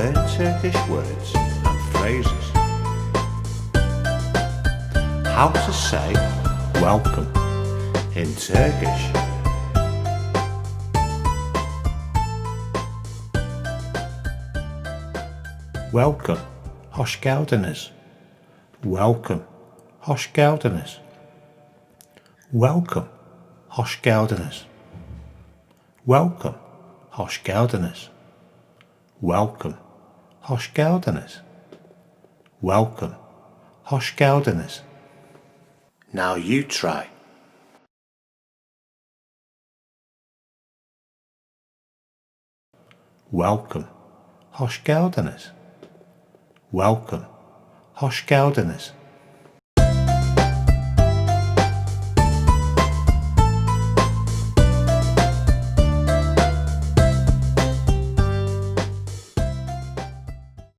learn Turkish words and phrases. How to say welcome in Turkish. Welcome, hoş geldiniz. Welcome, hoş geldiniz. Welcome, hoş geldiniz. Welcome, hoş geldiniz. Welcome, hoş geldiniz. Welcome, hoş geldiniz. Now you try. Welcome, hoş geldiniz. Welcome, hoş geldiniz.